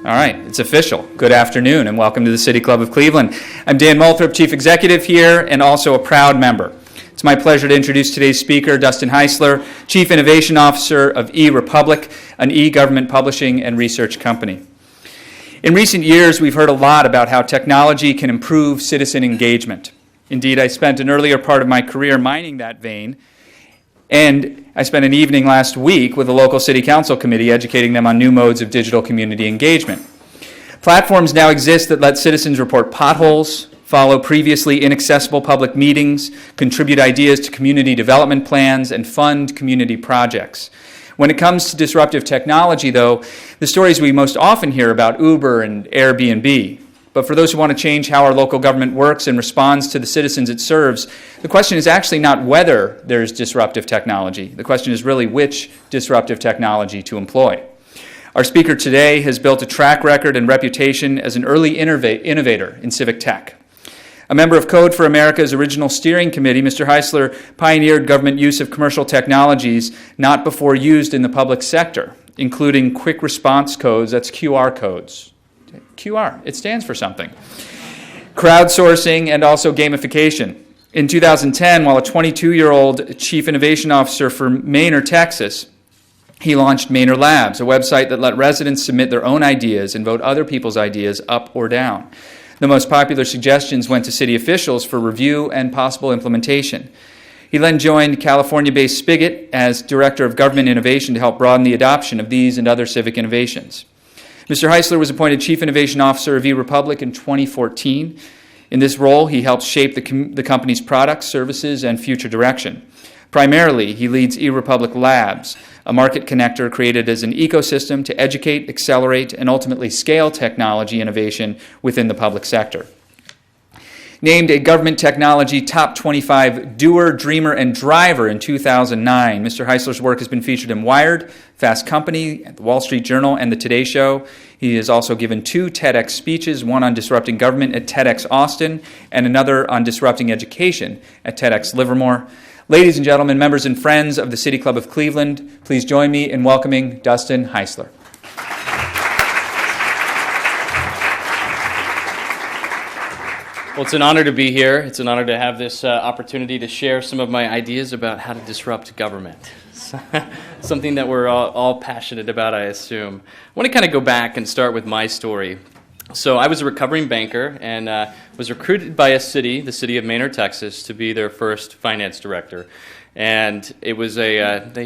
All right, it's official. Good afternoon and welcome to the City Club of Cleveland. I'm Dan Moulthrop, Chief Executive here and also a proud member. It's my pleasure to introduce today's speaker, Dustin Haisler, Chief Innovation Officer of e.Republic, an e-government publishing and research company. In recent years, we've heard a lot about how technology can improve citizen engagement. Indeed, I spent an earlier part of my career mining that vein, and I spent an evening last week with a local city council committee educating them on new modes of digital community engagement. Platforms now exist that let citizens report potholes, follow previously inaccessible public meetings, contribute ideas to community development plans, and fund community projects. When it comes to disruptive technology, though, the stories we most often hear about Uber and Airbnb. But for those who want to change how our local government works and responds to the citizens it serves, the question is actually not whether there's disruptive technology. The question is really which disruptive technology to employ. Our speaker today has built a track record and reputation as an early innovator in civic tech. A member of Code for America's original steering committee, Mr. Haisler pioneered government use of commercial technologies not before used in the public sector, including quick response codes, that's QR codes. QR, it stands for something. Crowdsourcing and also gamification. In 2010, while a 22-year-old chief innovation officer for Manor, Texas, he launched Manor Labs, a website that let residents submit their own ideas and vote other people's ideas up or down. The most popular suggestions went to city officials for review and possible implementation. He then joined California-based Spigot as Director of Government Innovation to help broaden the adoption of these and other civic innovations. Mr. Haisler was appointed Chief Innovation Officer of e.Republic in 2014. In this role, he helps shape the company's products, services, and future direction. Primarily, he leads e.Republic Labs, a market connector created as an ecosystem to educate, accelerate, and ultimately scale technology innovation within the public sector. Named a Government Technology Top 25 Doer, Dreamer, and Driver in 2009, Mr. Haisler's work has been featured in Wired, Fast Company, the Wall Street Journal, and the Today Show. He has also given 2 TEDx speeches, one on disrupting government at TEDx Austin, and another on disrupting education at TEDx Livermore. Ladies and gentlemen, members and friends of the City Club of Cleveland, please join me in welcoming Dustin Haisler. Well, it's an honor to be here. It's an honor to have this opportunity to share some of my ideas about how to disrupt government. Something that we're all passionate about, I assume. I want to kind of go back and start with my story. So I was a recovering banker and was recruited by a city, the city of Manor, Texas, to be their first finance director. And it was they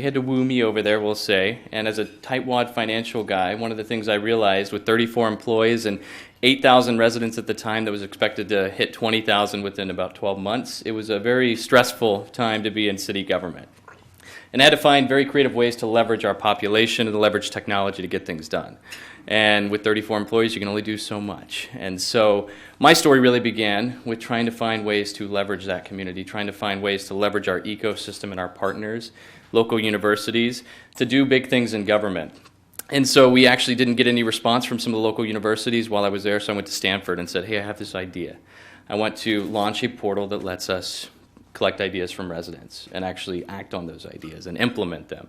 had to woo me over there, we'll say. And as a tightwad financial guy, one of the things I realized with 34 employees and 8,000 residents at the time that was expected to hit 20,000 within about 12 months, it was a very stressful time to be in city government. And I had to find very creative ways to leverage our population and to leverage technology to get things done. And with 34 employees, you can only do so much. And so my story really began with trying to find ways to leverage that community, trying to find ways to leverage our ecosystem and our partners, local universities, to do big things in government. And so we actually didn't get any response from some of the local universities while I was there, so I went to Stanford and said, hey, I have this idea. I want to launch a portal that lets us collect ideas from residents and actually act on those ideas and implement them.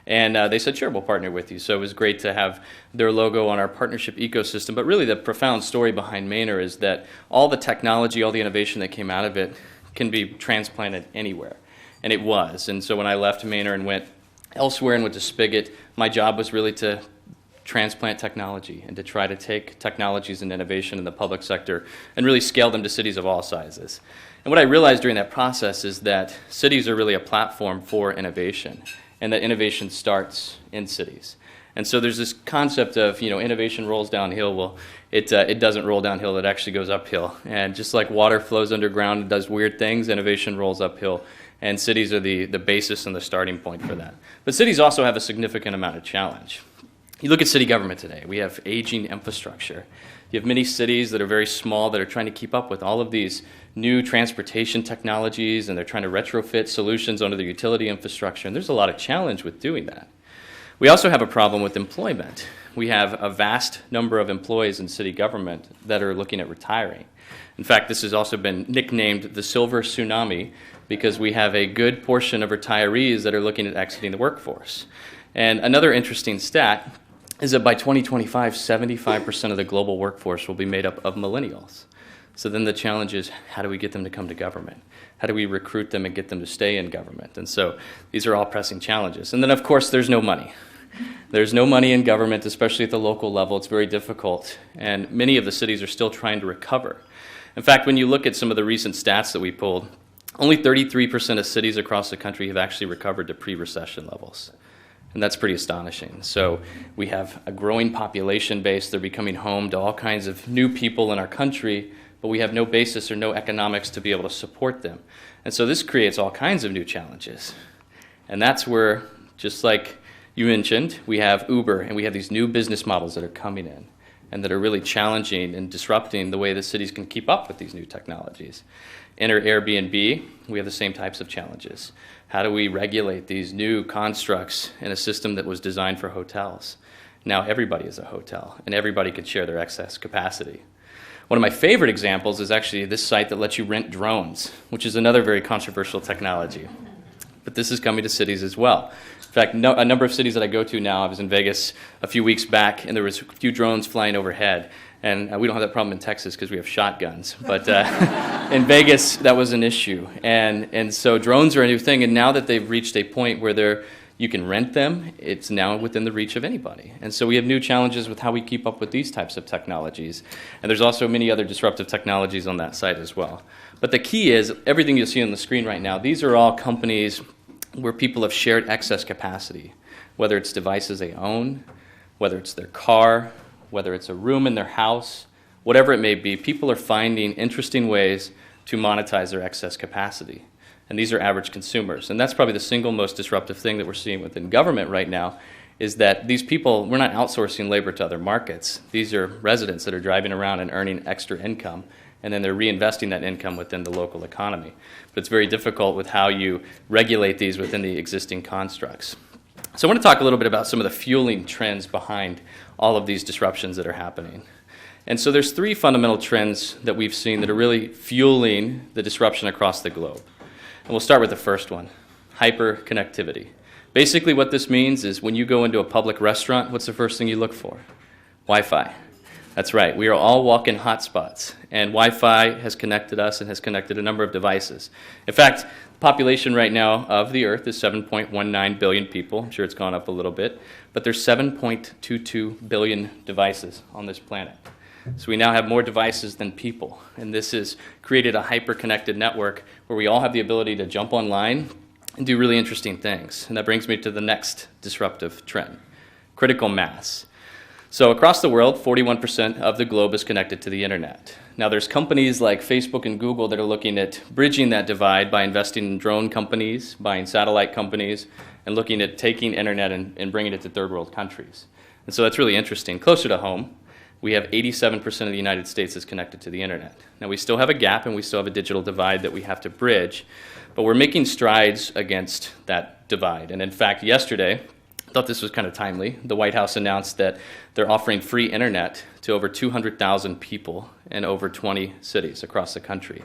And they said, sure, we'll partner with you. So it was great to have their logo on our partnership ecosystem. But really the profound story behind Manor is that all the technology, all the innovation that came out of it can be transplanted anywhere. And it was. And so when I left Manor and went elsewhere and went to Spigot, my job was really to transplant technology and to try to take technologies and innovation in the public sector and really scale them to cities of all sizes. And what I realized during that process is that cities are really a platform for innovation, and that innovation starts in cities. And so there's this concept of, innovation rolls downhill. Well, it doesn't roll downhill, it actually goes uphill. And just like water flows underground and does weird things, innovation rolls uphill. And cities are the basis and the starting point for that. But cities also have a significant amount of challenge. You look at city government today, we have aging infrastructure. You have many cities that are very small that are trying to keep up with all of these new transportation technologies, and they're trying to retrofit solutions onto their utility infrastructure, and there's a lot of challenge with doing that. We also have a problem with employment. We have a vast number of employees in city government that are looking at retiring. In fact, this has also been nicknamed the Silver Tsunami because we have a good portion of retirees that are looking at exiting the workforce. And another interesting stat is that by 2025, 75% of the global workforce will be made up of millennials. So then the challenge is, how do we get them to come to government? How do we recruit them and get them to stay in government? And so these are all pressing challenges. And then, of course, there's no money. There's no money in government, especially at the local level. It's very difficult. And many of the cities are still trying to recover. In fact, when you look at some of the recent stats that we pulled, only 33% of cities across the country have actually recovered to pre-recession levels. And that's pretty astonishing. So we have a growing population base. They're becoming home to all kinds of new people in our country, but we have no basis or no economics to be able to support them. And so this creates all kinds of new challenges. And that's where, just like you mentioned, we have Uber, and we have these new business models that are coming in and that are really challenging and disrupting the way the cities can keep up with these new technologies. Enter Airbnb, we have the same types of challenges. How do we regulate these new constructs in a system that was designed for hotels? Now everybody is a hotel, and everybody can share their excess capacity. One of my favorite examples is actually this site that lets you rent drones, which is another very controversial technology. But this is coming to cities as well. In fact, a number of cities that I go to now, I was in Vegas a few weeks back, and there was a few drones flying overhead. And we don't have that problem in Texas because we have shotguns. But in Vegas, that was an issue. And so drones are a new thing. And now that they've reached a point where you can rent them, it's now within the reach of anybody. And so we have new challenges with how we keep up with these types of technologies. And there's also many other disruptive technologies on that site as well. But the key is, everything you see on the screen right now, these are all companies where people have shared excess capacity, whether it's devices they own, whether it's their car, whether it's a room in their house, whatever it may be, people are finding interesting ways to monetize their excess capacity. And these are average consumers. And that's probably the single most disruptive thing that we're seeing within government right now, is that these people, we're not outsourcing labor to other markets. These are residents that are driving around and earning extra income, and then they're reinvesting that income within the local economy. But it's very difficult with how you regulate these within the existing constructs. So I want to talk a little bit about some of the fueling trends behind all of these disruptions that are happening. And so there's three fundamental trends that we've seen that are really fueling the disruption across the globe. And we'll start with the first one, hyperconnectivity. Basically what this means is when you go into a public restaurant, what's the first thing you look for? Wi-Fi. That's right, we are all walking hotspots, and Wi-Fi has connected us and has connected a number of devices. In fact, the population right now of the Earth is 7.19 billion people. I'm sure it's gone up a little bit, but there's 7.22 billion devices on this planet. So we now have more devices than people, and this has created a hyper-connected network where we all have the ability to jump online and do really interesting things. And that brings me to the next disruptive trend, critical mass. So across the world, 41% of the globe is connected to the internet. Now there's companies like Facebook and Google that are looking at bridging that divide by investing in drone companies, buying satellite companies, and looking at taking internet and bringing it to third world countries. And so that's really interesting. Closer to home, we have 87% of the United States is connected to the internet. Now we still have a gap and we still have a digital divide that we have to bridge, but we're making strides against that divide. And in fact, yesterday, I thought this was kind of timely. The White House announced that they're offering free internet to over 200,000 people in over 20 cities across the country.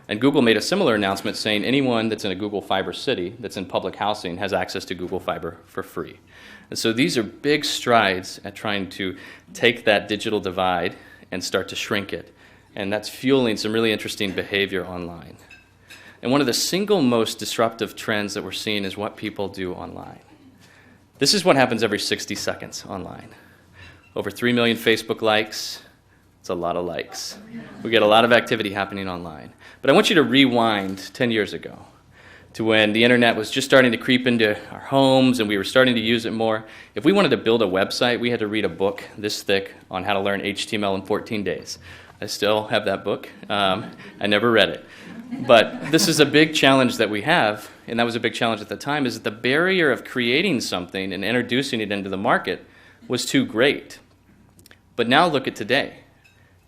And Google made a similar announcement saying anyone that's in a Google Fiber city that's in public housing has access to Google Fiber for free. And so these are big strides at trying to take that digital divide and start to shrink it. And that's fueling some really interesting behavior online. And one of the single most disruptive trends that we're seeing is what people do online. This is what happens every 60 seconds online. Over 3 million Facebook likes. It's a lot of likes. We get a lot of activity happening online. But I want you to rewind 10 years ago to when the internet was just starting to creep into our homes and we were starting to use it more. If we wanted to build a website, we had to read a book this thick on how to learn HTML in 14 days. I still have that book. I never read it. But this is a big challenge that we have, and that was a big challenge at the time, is that the barrier of creating something and introducing it into the market was too great. But now look at today.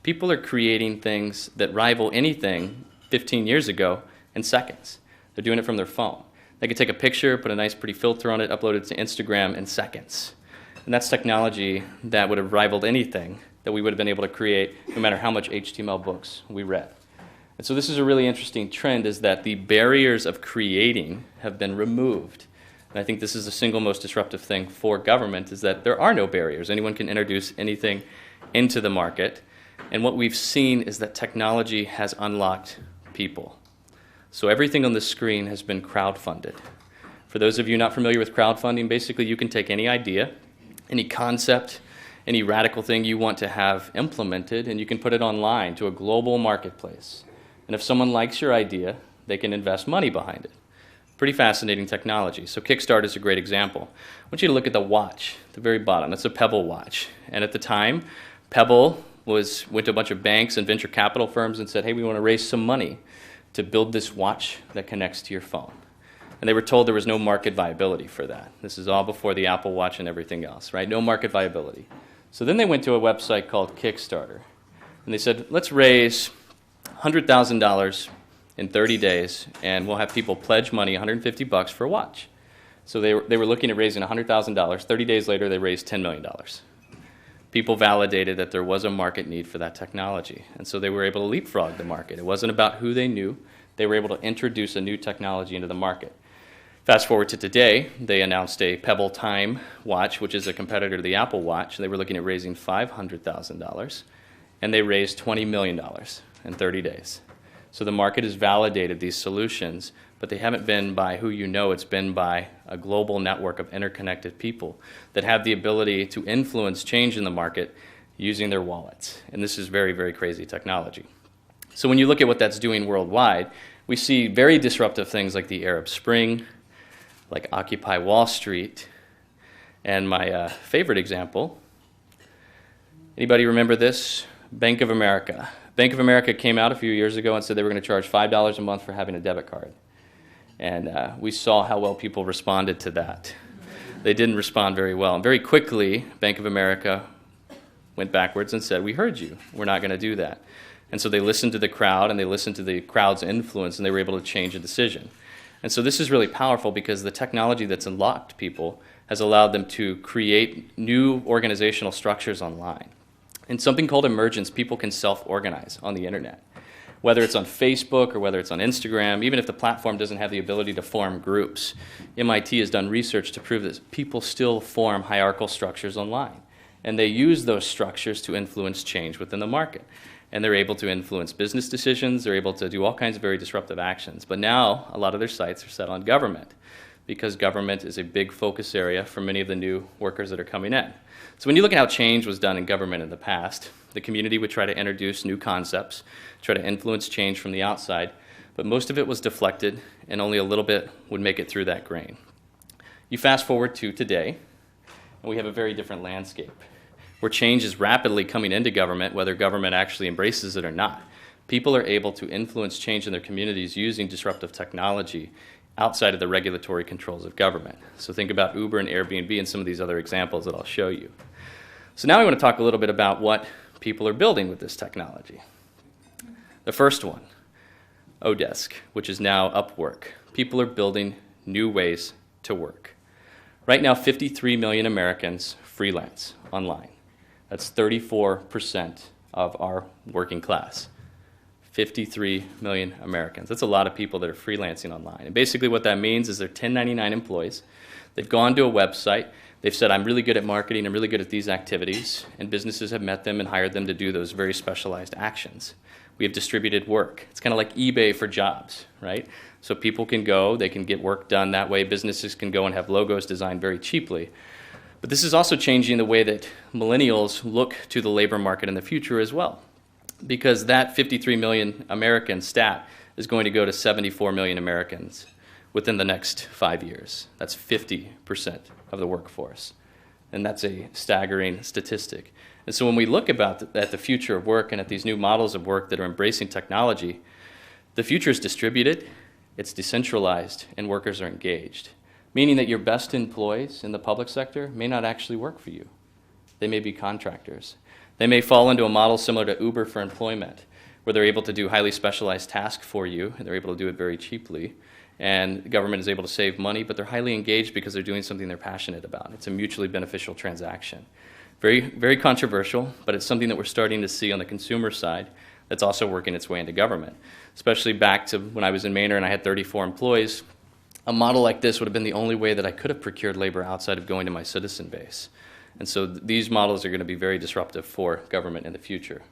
People are creating things that rival anything 15 years ago in seconds. They're doing it from their phone. They can take a picture, put a nice pretty filter on it, upload it to Instagram in seconds. And that's technology that would have rivaled anything that we would have been able to create no matter how much HTML books we read. And so this is a really interesting trend, is that the barriers of creating have been removed. And I think this is the single most disruptive thing for government, is that there are no barriers. Anyone can introduce anything into the market. And what we've seen is that technology has unlocked people. So everything on the screen has been crowdfunded. For those of you not familiar with crowdfunding, basically you can take any idea, any concept, any radical thing you want to have implemented, and you can put it online to a global marketplace. And if someone likes your idea, they can invest money behind it. Pretty fascinating technology. So Kickstarter is a great example. I want you to look at the watch at the very bottom. That's a Pebble watch. And at the time, Pebble went to a bunch of banks and venture capital firms and said, hey, we want to raise some money to build this watch that connects to your phone. And they were told there was no market viability for that. This is all before the Apple Watch and everything else, right? No market viability. So then they went to a website called Kickstarter. And they said, let's raise $100,000 in 30 days, and we'll have people pledge money, $150 for a watch. So they were looking at raising $100,000. 30 days later, they raised $10 million. People validated that there was a market need for that technology. And so they were able to leapfrog the market. It wasn't about who they knew. They were able to introduce a new technology into the market. Fast forward to today, they announced a Pebble Time watch, which is a competitor to the Apple Watch. They were looking at raising $500,000, and they raised $20 million in 30 days. So the market has validated these solutions, but they haven't been by who you know. It's been by a global network of interconnected people that have the ability to influence change in the market using their wallets. And this is very, very crazy technology. So when you look at what that's doing worldwide, we see very disruptive things like the Arab Spring, like Occupy Wall Street, and my favorite example, anybody remember this? Bank of America. Bank of America came out a few years ago and said they were going to charge $5 a month for having a debit card. And we saw how well people responded to that. They didn't respond very well. And very quickly, Bank of America went backwards and said, we heard you. We're not going to do that. And so they listened to the crowd, and they listened to the crowd's influence, and they were able to change a decision. And so this is really powerful because the technology that's unlocked people has allowed them to create new organizational structures online. In something called emergence, people can self-organize on the internet. Whether it's on Facebook or whether it's on Instagram, even if the platform doesn't have the ability to form groups, MIT has done research to prove that people still form hierarchical structures online. And they use those structures to influence change within the market. And they're able to influence business decisions. They're able to do all kinds of very disruptive actions. But now, a lot of their sites are set on government because government is a big focus area for many of the new workers that are coming in. So when you look at how change was done in government in the past, the community would try to introduce new concepts, try to influence change from the outside, but most of it was deflected, and only a little bit would make it through that grain. You fast forward to today, and we have a very different landscape, where change is rapidly coming into government, whether government actually embraces it or not. People are able to influence change in their communities using disruptive technology outside of the regulatory controls of government. So think about Uber and Airbnb and some of these other examples that I'll show you. So now I want to talk a little bit about what people are building with this technology. The first one, Odesk, which is now Upwork. People are building new ways to work. Right now, 53 million Americans freelance online. That's 34% of our working class. 53 million Americans. That's a lot of people that are freelancing online. And basically what that means is they're 1099 employees. They've gone to a website. They've said, I'm really good at marketing. I'm really good at these activities. And businesses have met them and hired them to do those very specialized actions. We have distributed work. It's kind of like eBay for jobs, right? So people can go. They can get work done that way. Businesses can go and have logos designed very cheaply. But this is also changing the way that millennials look to the labor market in the future as well. Because that 53 million American stat is going to go to 74 million Americans within the next 5 years. That's 50% of the workforce. And that's a staggering statistic. And so when we look at the future of work and at these new models of work that are embracing technology, the future is distributed, it's decentralized, and workers are engaged. Meaning that your best employees in the public sector may not actually work for you. They may be contractors. They may fall into a model similar to Uber for employment, where they're able to do highly specialized tasks for you, and they're able to do it very cheaply. And the government is able to save money, but they're highly engaged because they're doing something they're passionate about. It's a mutually beneficial transaction. Very, very controversial, but it's something that we're starting to see on the consumer side that's also working its way into government. Especially back to when I was in Manor and I had 34 employees, a model like this would have been the only way that I could have procured labor outside of going to my citizen base. And so these models are going to be very disruptive for government in the future.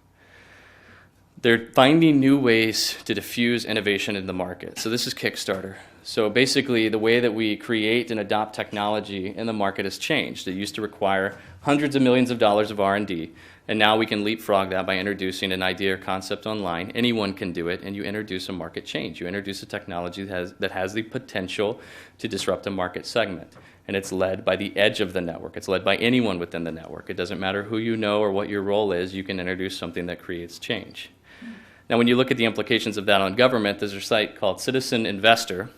They're finding new ways to diffuse innovation in the market. So this is Kickstarter. So basically, the way that we create and adopt technology in the market has changed. It used to require hundreds of millions of dollars of R&D, and now we can leapfrog that by introducing an idea or concept online. Anyone can do it, and you introduce a market change. You introduce a technology that has the potential to disrupt a market segment, and it's led by the edge of the network. It's led by anyone within the network. It doesn't matter who you know or what your role is. You can introduce something that creates change. Now, when you look at the implications of that on government, there's a site called Citizen Investor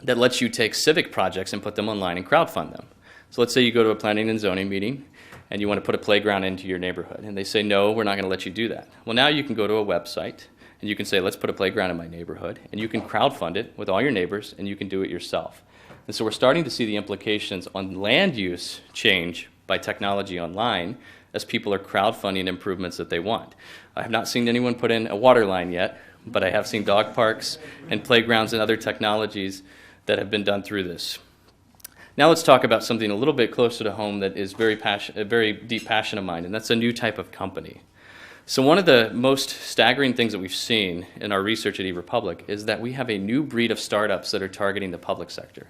that lets you take civic projects and put them online and crowdfund them. So let's say you go to a planning and zoning meeting and you want to put a playground into your neighborhood, and they say, no, we're not going to let you do that. Well, now you can go to a website and you can say, let's put a playground in my neighborhood, and you can crowdfund it with all your neighbors, and you can do it yourself. And so we're starting to see the implications on land use change by technology online as people are crowdfunding improvements that they want. I have not seen anyone put in a water line yet, but I have seen dog parks and playgrounds and other technologies that have been done through this. Now let's talk about something a little bit closer to home that is a very deep passion of mine, and that's a new type of company. So one of the most staggering things that we've seen in our research at e.Republic is that we have a new breed of startups that are targeting the public sector.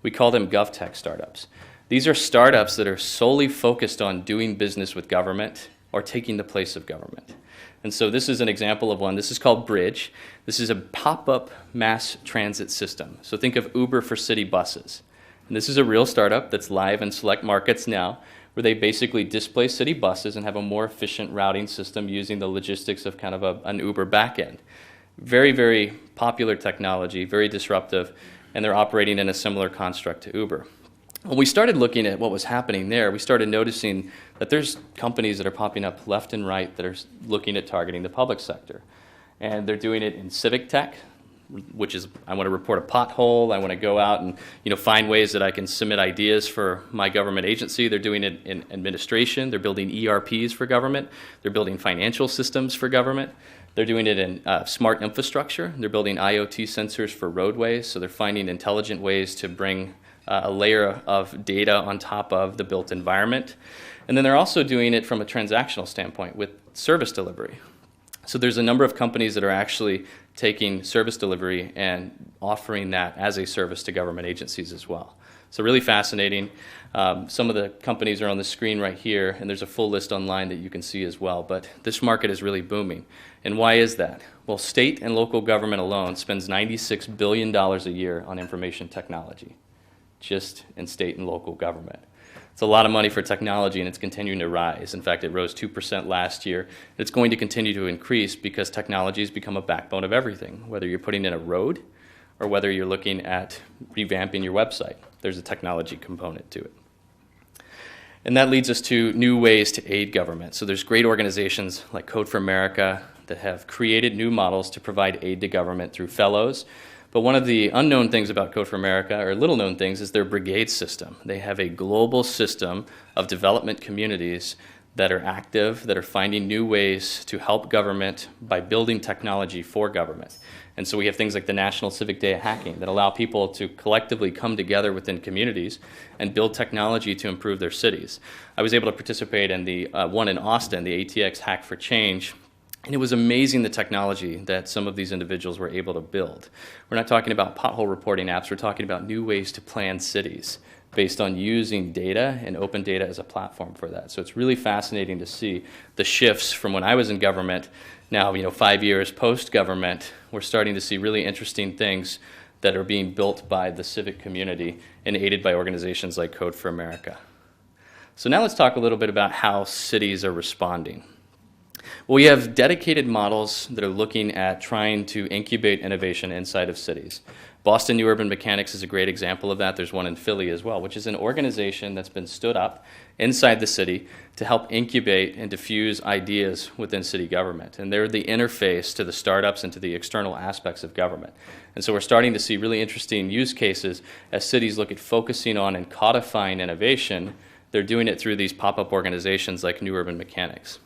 We call them GovTech startups. These are startups that are solely focused on doing business with government or taking the place of government. And so this is an example of one. This is called Bridge. This is a pop-up mass transit system. So think of Uber for city buses. And this is a real startup that's live in select markets now, where they basically displace city buses and have a more efficient routing system using the logistics of kind of an Uber backend. Very, very popular technology, very disruptive, and they're operating in a similar construct to Uber. When we started looking at what was happening there, we started noticing that there's companies that are popping up left and right that are looking at targeting the public sector. And they're doing it in civic tech, which is, I want to report a pothole, I want to go out and find ways that I can submit ideas for my government agency. They're doing it in administration. They're building ERPs for government. They're building financial systems for government. They're doing it in smart infrastructure. They're building IoT sensors for roadways, so they're finding intelligent ways to bring a layer of data on top of the built environment. And then they're also doing it from a transactional standpoint with service delivery. So there's a number of companies that are actually taking service delivery and offering that as a service to government agencies as well. So really fascinating. Some of the companies are on the screen right here, and there's a full list online that you can see as well. But this market is really booming. And why is that? Well, state and local government alone spends $96 billion a year on information technology, just in state and local government. It's a lot of money for technology, and it's continuing to rise. In fact, it rose 2% last year. It's going to continue to increase because technology has become a backbone of everything, whether you're putting in a road or whether you're looking at revamping your website. There's a technology component to it. And that leads us to new ways to aid government. So there's great organizations like Code for America that have created new models to provide aid to government through fellows. But one of the unknown things about Code for America, or little-known things, is their brigade system. They have a global system of development communities that are active, that are finding new ways to help government by building technology for government. And so we have things like the National Civic Day of Hacking that allow people to collectively come together within communities and build technology to improve their cities. I was able to participate in the one in Austin, the ATX Hack for Change. And it was amazing the technology that some of these individuals were able to build. We're not talking about pothole reporting apps, we're talking about new ways to plan cities based on using data and open data as a platform for that. So it's really fascinating to see the shifts from when I was in government. Now, 5 years post-government, we're starting to see really interesting things that are being built by the civic community and aided by organizations like Code for America. So now let's talk a little bit about how cities are responding. Well, we have dedicated models that are looking at trying to incubate innovation inside of cities. Boston New Urban Mechanics is a great example of that. There's one in Philly as well, which is an organization that's been stood up inside the city to help incubate and diffuse ideas within city government. And they're the interface to the startups and to the external aspects of government. And so we're starting to see really interesting use cases as cities look at focusing on and codifying innovation. They're doing it through these pop-up organizations like New Urban Mechanics.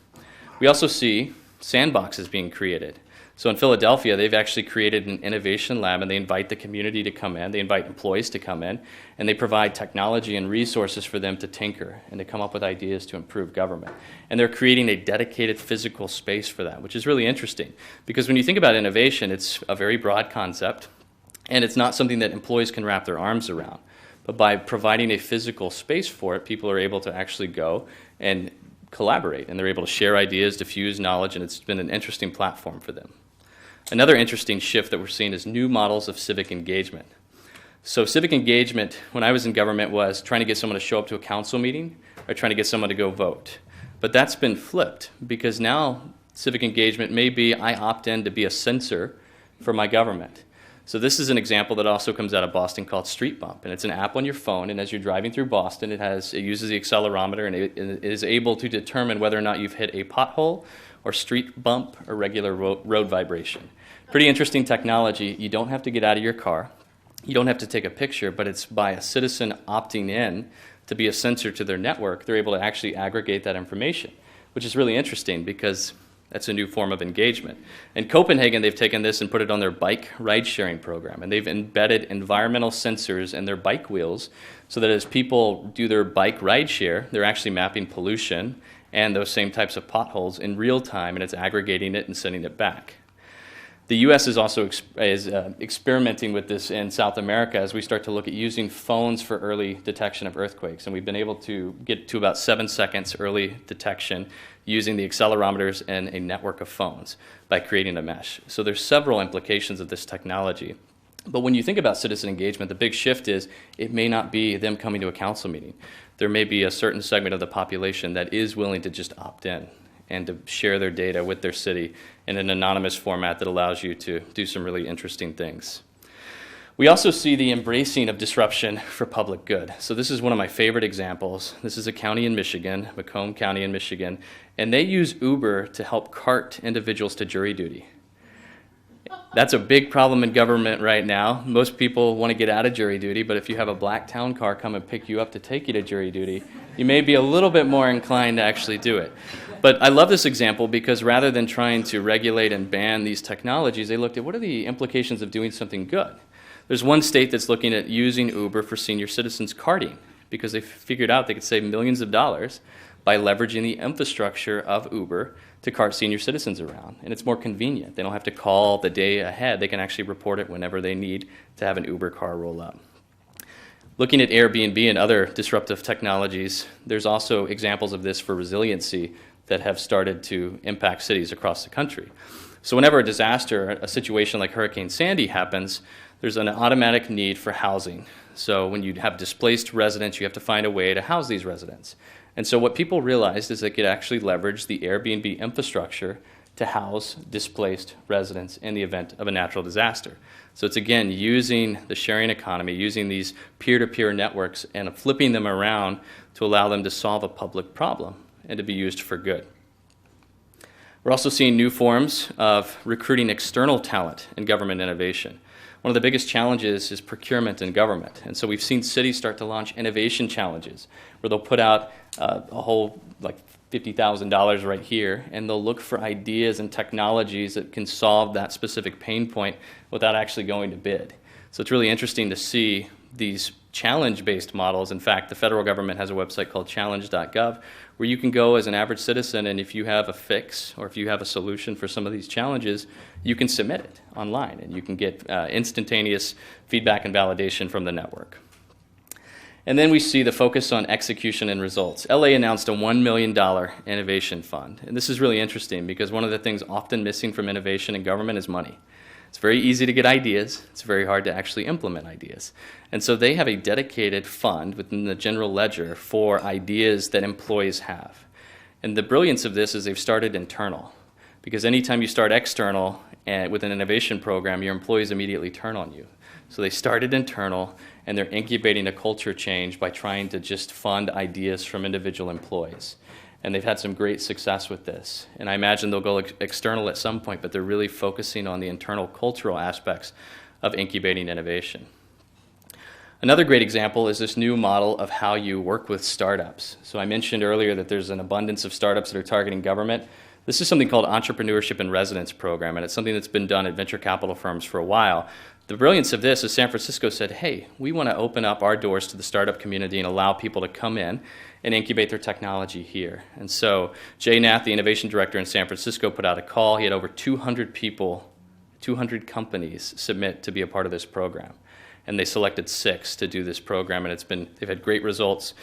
We also see sandboxes being created. So in Philadelphia, they've actually created an innovation lab, and they invite the community to come in, they invite employees to come in, and they provide technology and resources for them to tinker and to come up with ideas to improve government. And they're creating a dedicated physical space for that, which is really interesting. Because when you think about innovation, it's a very broad concept, and it's not something that employees can wrap their arms around. But by providing a physical space for it, people are able to actually go and collaborate, and they're able to share ideas, diffuse knowledge, and it's been an interesting platform for them. Another interesting shift that we're seeing is new models of civic engagement. So civic engagement, when I was in government, was trying to get someone to show up to a council meeting or trying to get someone to go vote. But that's been flipped, because now civic engagement may be I opt in to be a censor for my government. So this is an example that also comes out of Boston called Street Bump, and it's an app on your phone, and as you're driving through Boston, it uses the accelerometer, and it is able to determine whether or not you've hit a pothole or street bump or regular road vibration. Pretty interesting technology. You don't have to get out of your car. You don't have to take a picture, but it's by a citizen opting in to be a censor to their network, they're able to actually aggregate that information, which is really interesting because that's a new form of engagement. In Copenhagen, they've taken this and put it on their bike ride-sharing program, and they've embedded environmental sensors in their bike wheels so that as people do their bike ride share, they're actually mapping pollution and those same types of potholes in real time, and it's aggregating it and sending it back. The U.S. is also experimenting with this in South America as we start to look at using phones for early detection of earthquakes. And we've been able to get to about 7 seconds early detection using the accelerometers and a network of phones by creating a mesh. So there's several implications of this technology. But when you think about citizen engagement, the big shift is it may not be them coming to a council meeting. There may be a certain segment of the population that is willing to just opt in and to share their data with their city in an anonymous format that allows you to do some really interesting things. We also see the embracing of disruption for public good. So this is one of my favorite examples. This is a county in Michigan, Macomb County in Michigan, and they use Uber to help cart individuals to jury duty. That's a big problem in government right now. Most people want to get out of jury duty, but if you have a black town car come and pick you up to take you to jury duty, you may be a little bit more inclined to actually do it. But I love this example because rather than trying to regulate and ban these technologies, they looked at what are the implications of doing something good. There's one state that's looking at using Uber for senior citizens carding because they figured out they could save millions of dollars by leveraging the infrastructure of Uber to cart senior citizens around. And it's more convenient. They don't have to call the day ahead. They can actually report it whenever they need to have an Uber car roll up. Looking at Airbnb and other disruptive technologies, there's also examples of this for resiliency that have started to impact cities across the country. So whenever a disaster, a situation like Hurricane Sandy happens, there's an automatic need for housing. So when you have displaced residents, you have to find a way to house these residents. And so what people realized is they could actually leverage the Airbnb infrastructure to house displaced residents in the event of a natural disaster. So it's again using the sharing economy, using these peer-to-peer networks and flipping them around to allow them to solve a public problem and to be used for good. We're also seeing new forms of recruiting external talent in government innovation. One of the biggest challenges is procurement in government. And so we've seen cities start to launch innovation challenges where they'll put out a whole like $50,000 right here, and they'll look for ideas and technologies that can solve that specific pain point without actually going to bid. So it's really interesting to see these challenge-based models. In fact, the federal government has a website called challenge.gov where you can go as an average citizen, and if you have a fix or if you have a solution for some of these challenges, you can submit it online, and you can get instantaneous feedback and validation from the network. And then we see the focus on execution and results. LA announced a $1 million innovation fund. And this is really interesting because one of the things often missing from innovation in government is money. It's very easy to get ideas. It's very hard to actually implement ideas. And so they have a dedicated fund within the general ledger for ideas that employees have. And the brilliance of this is they've started internal. Because anytime you start external with an innovation program, your employees immediately turn on you. So they started internal, and they're incubating a culture change by trying to just fund ideas from individual employees. And they've had some great success with this. And I imagine they'll go external at some point, but they're really focusing on the internal cultural aspects of incubating innovation. Another great example is this new model of how you work with startups. So I mentioned earlier that there's an abundance of startups that are targeting government. This is something called Entrepreneurship in Residence Program, and it's something that's been done at venture capital firms for a while. The brilliance of this is San Francisco said, hey, we want to open up our doors to the startup community and allow people to come in and incubate their technology here. And so Jay Nath, the innovation director in San Francisco, put out a call. He had over 200 people, 200 companies submit to be a part of this program. And they selected 6 to do this program, and they've had great results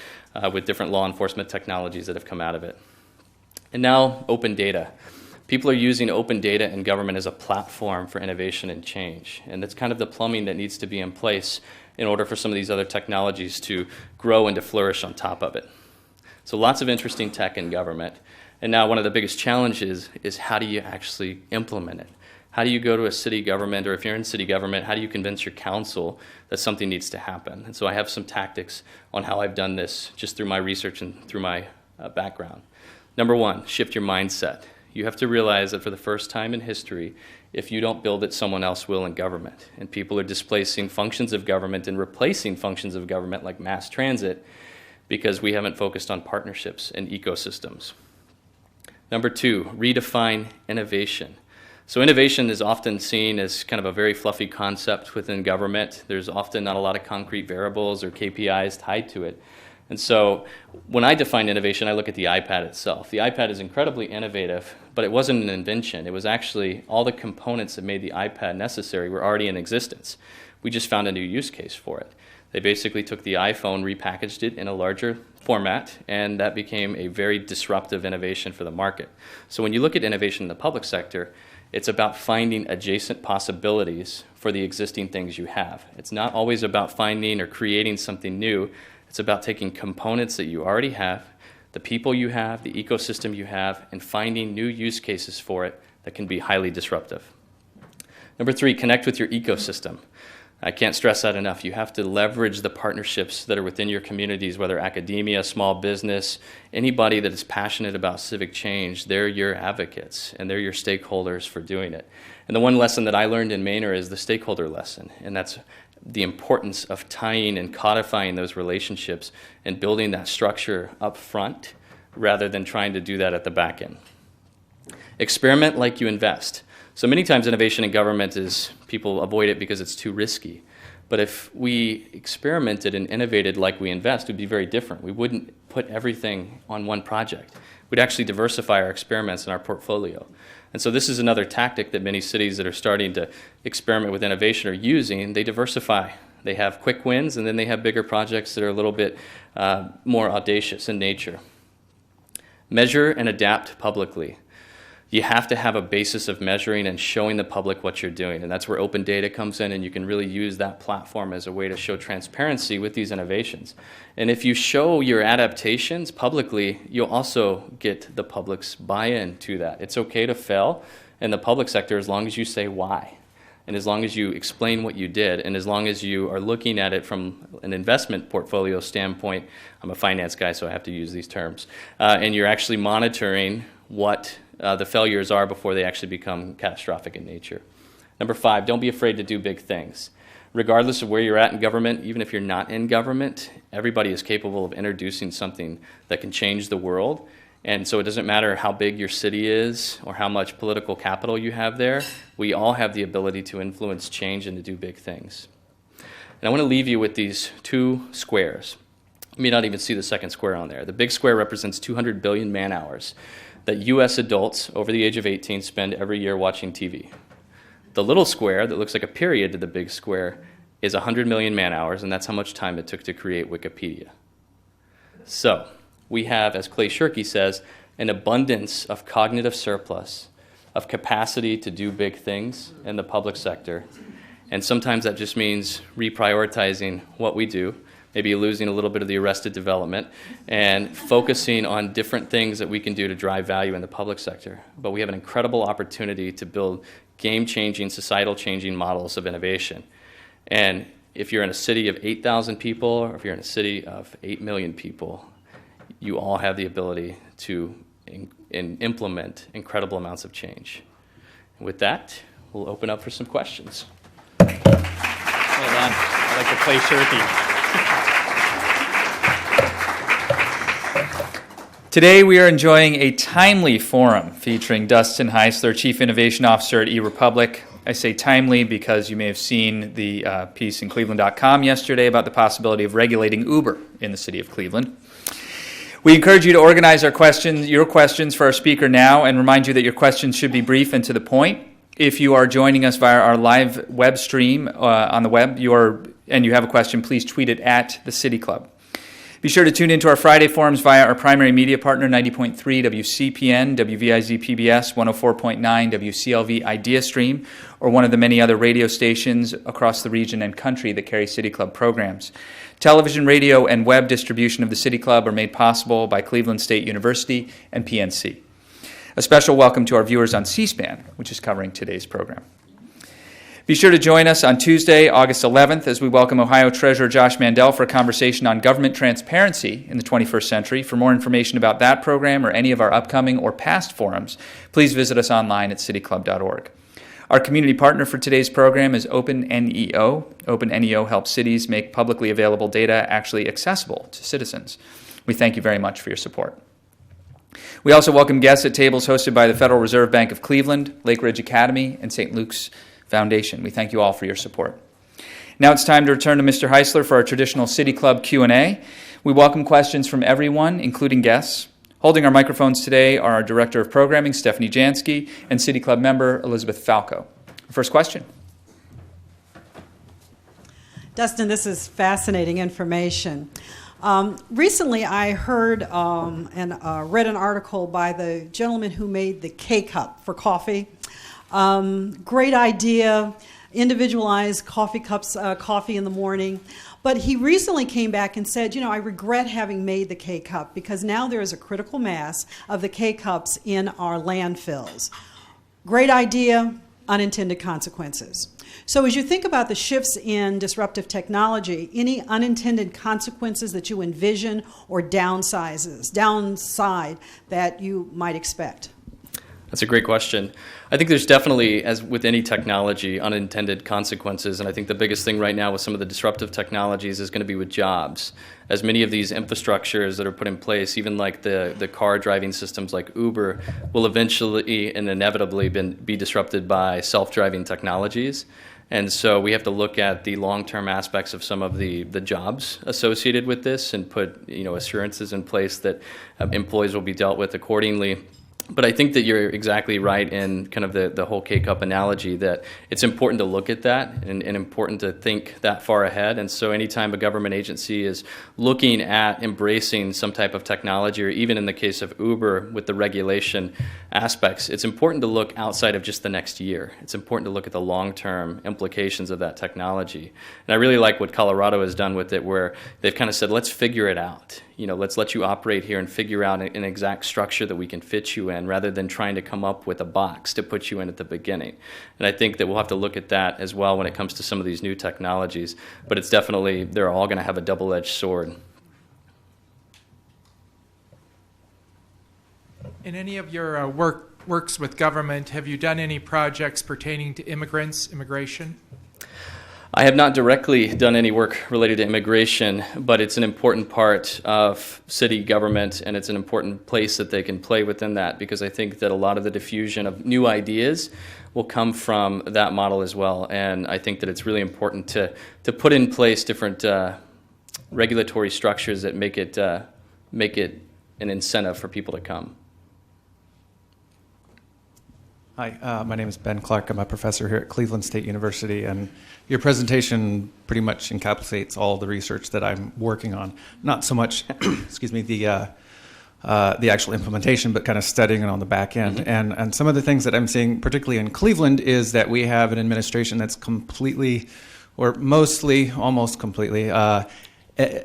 with different law enforcement technologies that have come out of it. And now, open data. People are using open data in government as a platform for innovation and change. And that's kind of the plumbing that needs to be in place in order for some of these other technologies to grow and to flourish on top of it. So lots of interesting tech in government. And now one of the biggest challenges is how do you actually implement it? How do you go to a city government, or if you're in city government, how do you convince your council that something needs to happen? And so I have some tactics on how I've done this just through my research and through my background. Number 1, shift your mindset. You have to realize that for the first time in history, if you don't build it, someone else will in government. And people are displacing functions of government and replacing functions of government like mass transit because we haven't focused on partnerships and ecosystems. Number 2, redefine innovation. So innovation is often seen as kind of a very fluffy concept within government. There's often not a lot of concrete variables or KPIs tied to it. And so when I define innovation, I look at the iPad itself. The iPad is incredibly innovative, but it wasn't an invention. It was actually all the components that made the iPad necessary were already in existence. We just found a new use case for it. They basically took the iPhone, repackaged it in a larger format, and that became a very disruptive innovation for the market. So when you look at innovation in the public sector, it's about finding adjacent possibilities for the existing things you have. It's not always about finding or creating something new. It's about taking components that you already have, the people you have, the ecosystem you have, and finding new use cases for it that can be highly disruptive. Number 3, connect with your ecosystem. I can't stress that enough. You have to leverage the partnerships that are within your communities, whether academia, small business, anybody that is passionate about civic change. They're your advocates, and they're your stakeholders for doing it. And the one lesson that I learned in Manor is the stakeholder lesson, and that's the importance of tying and codifying those relationships and building that structure up front rather than trying to do that at the back end. Experiment like you invest. So many times innovation in government is people avoid it because it's too risky. But if we experimented and innovated like we invest, it would be very different. We wouldn't put everything on one project. We'd actually diversify our experiments in our portfolio. And so this is another tactic that many cities that are starting to experiment with innovation are using. They diversify. They have quick wins, and then they have bigger projects that are a little bit more audacious in nature. Measure and adapt publicly. You have to have a basis of measuring and showing the public what you're doing. And that's where open data comes in, and you can really use that platform as a way to show transparency with these innovations. And if you show your adaptations publicly, you'll also get the public's buy-in to that. It's okay to fail in the public sector as long as you say why, and as long as you explain what you did, and as long as you are looking at it from an investment portfolio standpoint. I'm a finance guy, so I have to use these terms. And you're actually monitoring what the failures are before they actually become catastrophic in nature. Number 5, don't be afraid to do big things. Regardless of where you're at in government, even if you're not in government, everybody is capable of introducing something that can change the world. And so it doesn't matter how big your city is or how much political capital you have there. We all have the ability to influence change and to do big things. And I want to leave you with these 2 squares. You may not even see the second square on there. The big square represents 200 billion man-hours that U.S. adults over the age of 18 spend every year watching TV. The little square that looks like a period to the big square is 100 million man-hours, and that's how much time it took to create Wikipedia. So we have, as Clay Shirky says, an abundance of cognitive surplus, of capacity to do big things in the public sector. And sometimes that just means reprioritizing what we do, maybe losing a little bit of the arrested development, and focusing on different things that we can do to drive value in the public sector. But we have an incredible opportunity to build game-changing, societal-changing models of innovation. And if you're in a city of 8,000 people, or if you're in a city of 8 million people, you all have the ability to implement incredible amounts of change. And with that, we'll open up for some questions. Well done. I like to play Shirky. Today we are enjoying a timely forum featuring Dustin Haisler, Chief Innovation Officer at e.Republic. I say timely because you may have seen the piece in Cleveland.com yesterday about the possibility of regulating Uber in the city of Cleveland. We encourage you to organize your questions for our speaker now, and remind you that your questions should be brief and to the point. If you are joining us via our live web stream on the web and you have a question, please tweet it at the City Club. Be sure to tune into our Friday forums via our primary media partner, 90.3 WCPN, WVIZ PBS, 104.9 WCLV Idea Stream, or one of the many other radio stations across the region and country that carry City Club programs. Television, radio, and web distribution of the City Club are made possible by Cleveland State University and PNC. A special welcome to our viewers on C-SPAN, which is covering today's program. Be sure to join us on Tuesday, August 11th, as we welcome Ohio Treasurer Josh Mandel for a conversation on government transparency in the 21st century. For more information about that program or any of our upcoming or past forums, please visit us online at cityclub.org. Our community partner for today's program is OpenNEO. OpenNEO helps cities make publicly available data actually accessible to citizens. We thank you very much for your support. We also welcome guests at tables hosted by the Federal Reserve Bank of Cleveland, Lake Ridge Academy, and St. Luke's Foundation. We thank you all for your support. Now it's time to return to Mr. Haisler for our traditional City Club Q&A. We welcome questions from everyone, including guests. Holding our microphones today are our Director of Programming, Stephanie Jansky, and City Club member, Elizabeth Falco. First question. Dustin, this is fascinating information. Recently, I heard and read an article by the gentleman who made the K-Cup for coffee. Great idea, individualized coffee cups, coffee in the morning. But he recently came back and said, I regret having made the K-Cup because now there is a critical mass of the K-Cups in our landfills. Great idea, unintended consequences. So as you think about the shifts in disruptive technology, any unintended consequences that you envision or downside that you might expect? That's a great question. I think there's definitely, as with any technology, unintended consequences, and I think the biggest thing right now with some of the disruptive technologies is going to be with jobs. As many of these infrastructures that are put in place, even like the car driving systems like Uber, will eventually and inevitably be disrupted by self-driving technologies. And so we have to look at the long-term aspects of some of the jobs associated with this and put assurances in place that employees will be dealt with accordingly. But I think that you're exactly right in kind of the whole K-Cup analogy, that it's important to look at that and important to think that far ahead. And so anytime a government agency is looking at embracing some type of technology, or even in the case of Uber with the regulation aspects, it's important to look outside of just the next year. It's important to look at the long-term implications of that technology. And I really like what Colorado has done with it, where they've kind of said, let's figure it out. Let's let you operate here and figure out an exact structure that we can fit you in, rather than trying to come up with a box to put you in at the beginning. And I think that we'll have to look at that as well when it comes to some of these new technologies. But it's definitely, they're all going to have a double-edged sword. In any of your works with government, have you done any projects pertaining to immigration? I have not directly done any work related to immigration, but it's an important part of city government, and it's an important place that they can play within that, because I think that a lot of the diffusion of new ideas will come from that model as well. And I think that it's really important to put in place different regulatory structures that make it an incentive for people to come. Hi, my name is Ben Clark. I'm a professor here at Cleveland State University, and your presentation pretty much encapsulates all the research that I'm working on. Not so much, excuse me, the actual implementation, but kind of studying it on the back end. Mm-hmm. And some of the things that I'm seeing, particularly in Cleveland, is that we have an administration that's completely, or mostly, almost completely,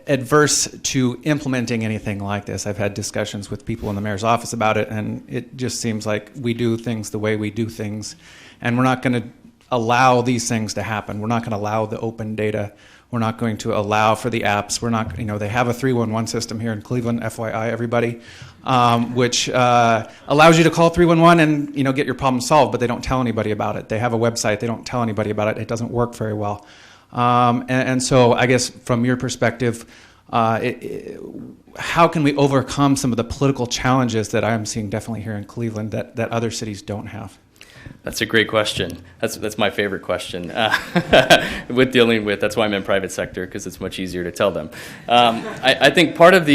adverse to implementing anything like this. I've had discussions with people in the mayor's office about it, and it just seems like we do things the way we do things, and we're not going to allow these things to happen. We're not going to allow the open data. We're not going to allow for the apps. We're not, they have a 311 system here in Cleveland, FYI, everybody, which allows you to call 311 and, get your problem solved, but they don't tell anybody about it. They have a website. They don't tell anybody about it. It doesn't work very well. And so I guess from your perspective, how can we overcome some of the political challenges that I'm seeing definitely here in Cleveland that other cities don't have? That's a great question. That's my favorite question. With dealing with, that's why I'm in private sector, because it's much easier to tell them. I think part of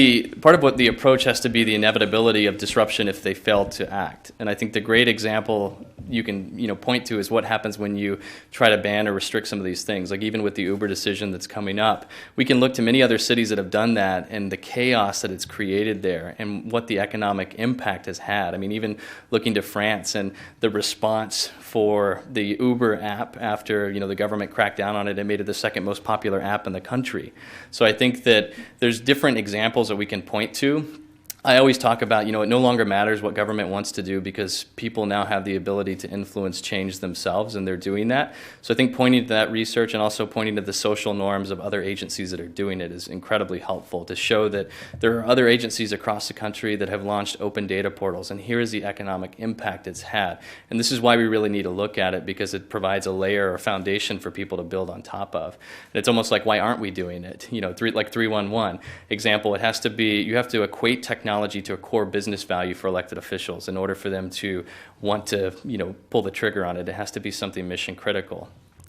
what the approach has to be the inevitability of disruption if they fail to act. And I think the great example you can point to is what happens when you try to ban or restrict some of these things. Like even with the Uber decision that's coming up, we can look to many other cities that have done that and the chaos that it's created there and what the economic impact has had. I mean, even looking to France and the response for the Uber app after the government cracked down on it and made it the second most popular app in the country. So I think that there's different examples that we can point to. I always talk about, it no longer matters what government wants to do because people now have the ability to influence change themselves, and they're doing that. So I think pointing to that research and also pointing to the social norms of other agencies that are doing it is incredibly helpful to show that there are other agencies across the country that have launched open data portals, and here is the economic impact it's had. And this is why we really need to look at it, because it provides a layer or foundation for people to build on top of. And it's almost like, why aren't we doing it? Like 311 example, it has to be, you have to equate technology to a core business value for elected officials in order for them to want to, pull the trigger on it. It has to be something mission critical.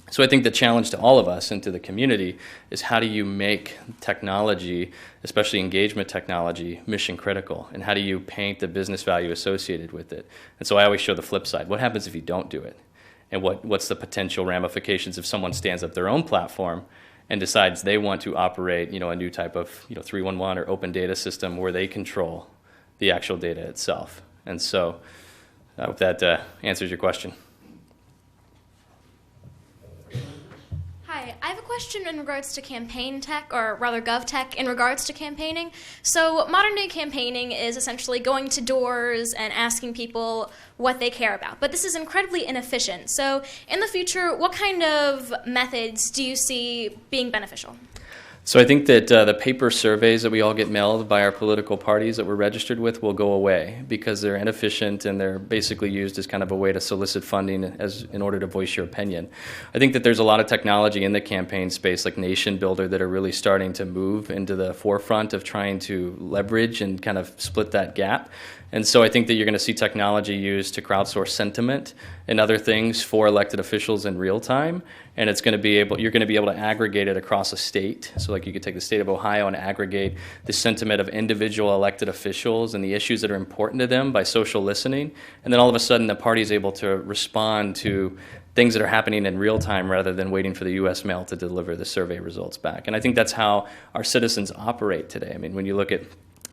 So I think the challenge to all of us and to the community is how do you make technology, especially engagement technology, mission critical? And how do you paint the business value associated with it? And so I always show the flip side. What happens if you don't do it? And what's the potential ramifications if someone stands up their own platform and decides they want to operate, a new type of, 311 or open data system where they control the actual data itself. And so I hope that answers your question. Hi, I have a question in regards to campaign tech, or rather gov tech, in regards to campaigning. So modern day campaigning is essentially going to doors and asking people what they care about. But this is incredibly inefficient. So in the future, what kind of methods do you see being beneficial? So I think that the paper surveys that we all get mailed by our political parties that we're registered with will go away because they're inefficient and they're basically used as kind of a way to solicit funding in order to voice your opinion. I think that there's a lot of technology in the campaign space like Nation Builder that are really starting to move into the forefront of trying to leverage and kind of split that gap. And so I think that you're going to see technology used to crowdsource sentiment and other things for elected officials in real time. And you're going to be able to aggregate it across a state. So like you could take the state of Ohio and aggregate the sentiment of individual elected officials and the issues that are important to them by social listening. And then all of a sudden the party is able to respond to things that are happening in real time rather than waiting for the U.S. mail to deliver the survey results back. And I think that's how our citizens operate today. I mean, when you look at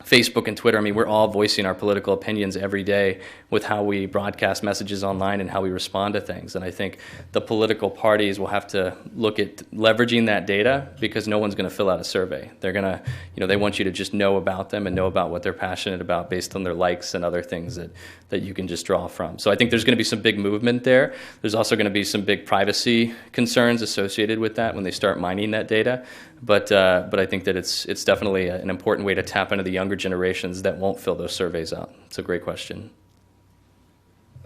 Facebook and Twitter, we're all voicing our political opinions every day with how we broadcast messages online and how we respond to things. And I think the political parties will have to look at leveraging that data because no one's going to fill out a survey. They're going to, they want you to just know about them and know about what they're passionate about based on their likes and other things that you can just draw from. So I think there's going to be some big movement there. There's also going to be some big privacy concerns associated with that when they start mining that data. But I think that it's definitely an important way to tap into the younger generations that won't fill those surveys out. It's a great question.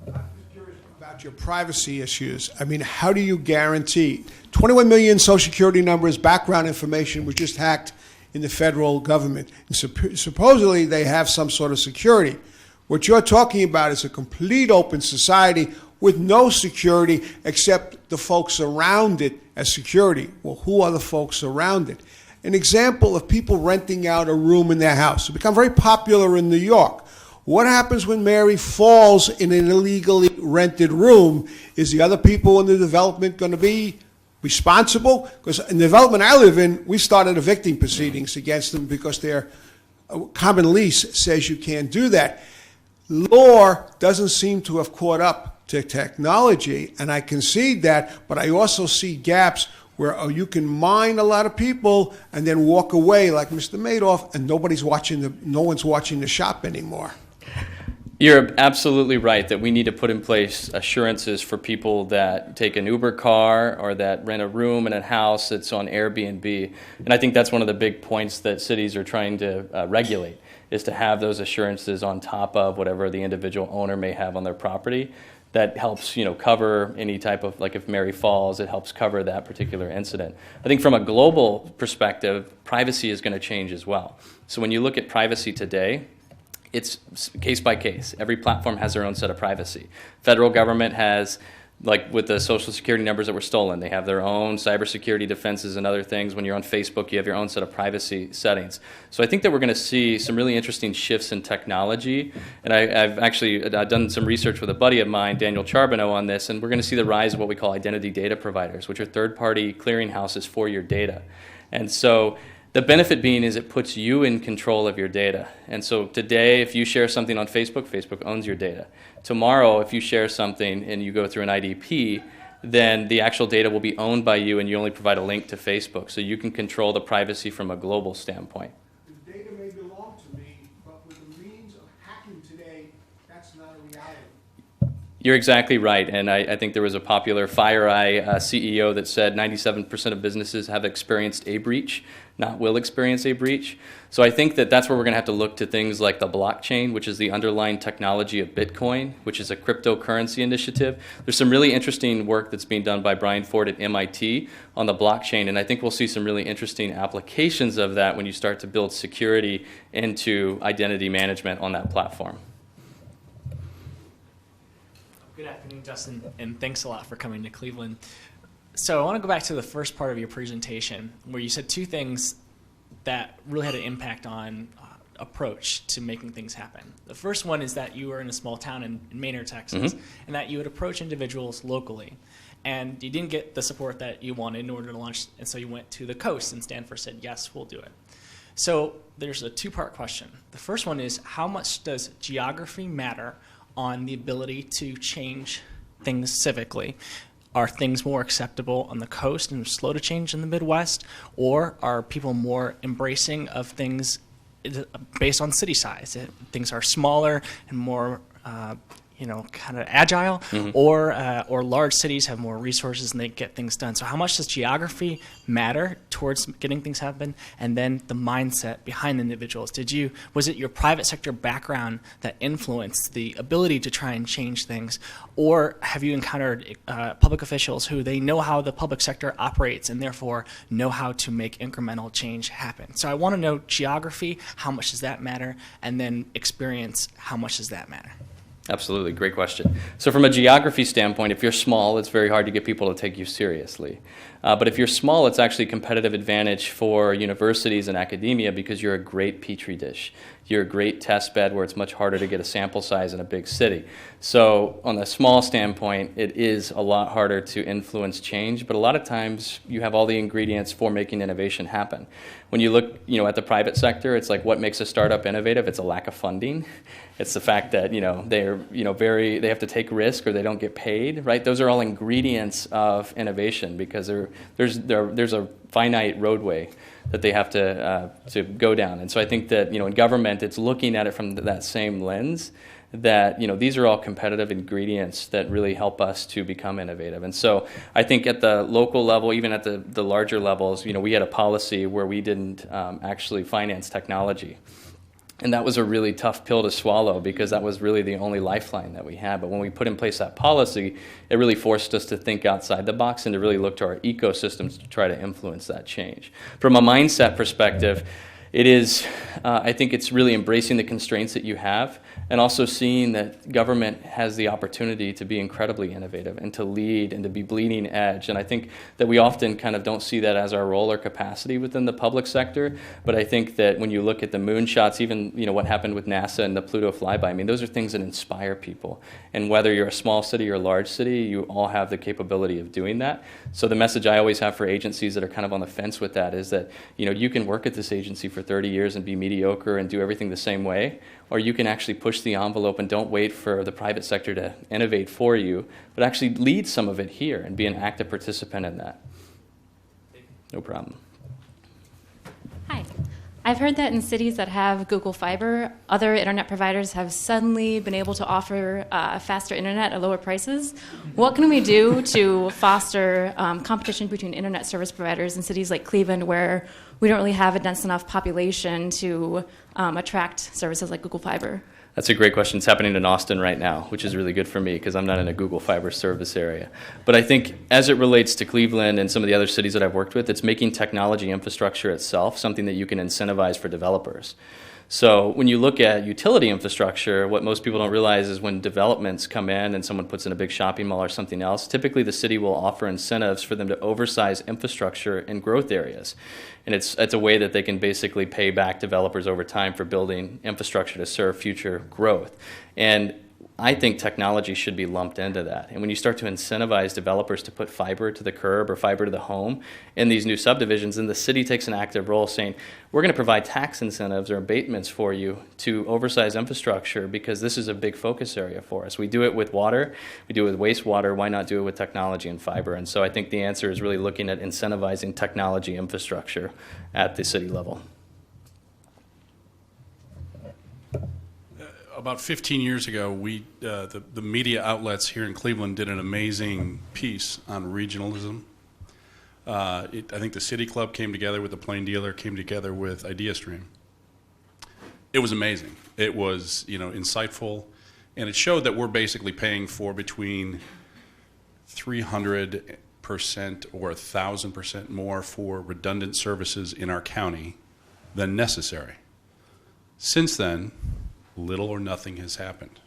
I'm curious about your privacy issues. How do you guarantee 21 million Social Security numbers, background information was just hacked in the federal government? And supposedly they have some sort of security. What you're talking about is a complete open society with no security except the folks around it as security. Well, who are the folks around it? An example of people renting out a room in their house. It's become very popular in New York. What happens when Mary falls in an illegally rented room? Is the other people in the development going to be responsible? Because in the development I live in, we started evicting proceedings against them because their common lease says you can't do that. Law doesn't seem to have caught up to technology, and I concede that, but I also see gaps where you can mine a lot of people and then walk away like Mr. Madoff, and no one's watching the shop anymore. You're absolutely right that we need to put in place assurances for people that take an Uber car or that rent a room in a house that's on Airbnb. And I think that's one of the big points that cities are trying to regulate is to have those assurances on top of whatever the individual owner may have on their property. That helps, cover any type of, like if Mary falls, it helps cover that particular incident. I think from a global perspective, privacy is going to change as well. So when you look at privacy today, it's case by case. Every platform has their own set of privacy. Federal government has, like with the social security numbers that were stolen, they have their own cybersecurity defenses and other things. When you're on Facebook, you have your own set of privacy settings. So I think that we're going to see some really interesting shifts in technology. And I've actually done some research with a buddy of mine, Daniel Charbonneau, on this, and we're going to see the rise of what we call identity data providers, which are third-party clearinghouses for your data. And so the benefit being is it puts you in control of your data. And so today, if you share something on Facebook, Facebook owns your data. Tomorrow, if you share something and you go through an IDP, then the actual data will be owned by you and you only provide a link to Facebook. So you can control the privacy from a global standpoint. The data may belong to me, but with the means of hacking today, that's not a reality. You're exactly right, and I think there was a popular FireEye CEO that said 97% of businesses have experienced a breach, not will experience a breach. So I think that that's where we're going to have to look to things like the blockchain, which is the underlying technology of Bitcoin, which is a cryptocurrency initiative. There's some really interesting work that's being done by Brian Ford at MIT on the blockchain, and I think we'll see some really interesting applications of that when you start to build security into identity management on that platform. Good afternoon, Dustin, and thanks a lot for coming to Cleveland. So I want to go back to the first part of your presentation where you said two things that really had an impact on approach to making things happen. The first one is that you were in a small town in Manor, Texas, and that you would approach individuals locally. And you didn't get the support that you wanted in order to launch, and so you went to the coast, and Stanford said, yes, we'll do it. So there's a two-part question. The first one is, how much does geography matter on the ability to change things civically? Are things more acceptable on the coast and slow to change in the Midwest? Or are people more embracing of things based on city size? Things are smaller and more kind of agile, or large cities have more resources and they get things done. So how much does geography matter towards getting things happen? And then the mindset behind the individuals. Was it your private sector background that influenced the ability to try and change things? Or have you encountered public officials who they know how the public sector operates and therefore know how to make incremental change happen? So I want to know geography, how much does that matter? And then experience, how much does that matter? Absolutely, great question. So from a geography standpoint, if you're small, it's very hard to get people to take you seriously. But if you're small, it's actually a competitive advantage for universities and academia because you're a great petri dish. You're a great test bed where it's much harder to get a sample size in a big city. So on the small standpoint, it is a lot harder to influence change, but a lot of times you have all the ingredients for making innovation happen. When you look, at the private sector, it's like what makes a startup innovative? It's a lack of funding. It's the fact that, they have to take risk or they don't get paid, right? Those are all ingredients of innovation because there's a finite roadway that they have to go down. And so I think that, in government, it's looking at it from that same lens that, these are all competitive ingredients that really help us to become innovative. And so I think at the local level, even at the larger levels, we had a policy where we didn't actually finance technology. And that was a really tough pill to swallow because that was really the only lifeline that we had. But when we put in place that policy, it really forced us to think outside the box and to really look to our ecosystems to try to influence that change. From a mindset perspective, it is, I think it's really embracing the constraints that you have and also seeing that government has the opportunity to be incredibly innovative and to lead and to be bleeding edge. And I think that we often kind of don't see that as our role or capacity within the public sector. But I think that when you look at the moonshots, even what happened with NASA and the Pluto flyby, those are things that inspire people. And whether you're a small city or a large city, you all have the capability of doing that. So the message I always have for agencies that are kind of on the fence with that is that you can work at this agency for 30 years and be mediocre and do everything the same way, or you can actually push the envelope and don't wait for the private sector to innovate for you, but actually lead some of it here and be an active participant in that. No problem. Hi. I've heard that in cities that have Google Fiber, other internet providers have suddenly been able to offer faster internet at lower prices. What can we do to foster competition between internet service providers in cities like Cleveland, where we don't really have a dense enough population to attract services like Google Fiber? That's a great question. It's happening in Austin right now, which is really good for me because I'm not in a Google Fiber service area. But I think as it relates to Cleveland and some of the other cities that I've worked with, it's making technology infrastructure itself something that you can incentivize for developers. So when you look at utility infrastructure, what most people don't realize is when developments come in and someone puts in a big shopping mall or something else, typically the city will offer incentives for them to oversize infrastructure in growth areas. And it's a way that they can basically pay back developers over time for building infrastructure to serve future growth. And I think technology should be lumped into that. And when you start to incentivize developers to put fiber to the curb or fiber to the home in these new subdivisions, then the city takes an active role saying, we're going to provide tax incentives or abatements for you to oversize infrastructure because this is a big focus area for us. We do it with water, we do it with wastewater, why not do it with technology and fiber? And so I think the answer is really looking at incentivizing technology infrastructure at the city level. About 15 years ago, the media outlets here in Cleveland did an amazing piece on regionalism. I think the City Club came together with the Plain Dealer, came together with IdeaStream. It was amazing. It was, insightful, and it showed that we're basically paying for between 300% or 1,000% more for redundant services in our county than necessary. Since then, little or nothing has happened.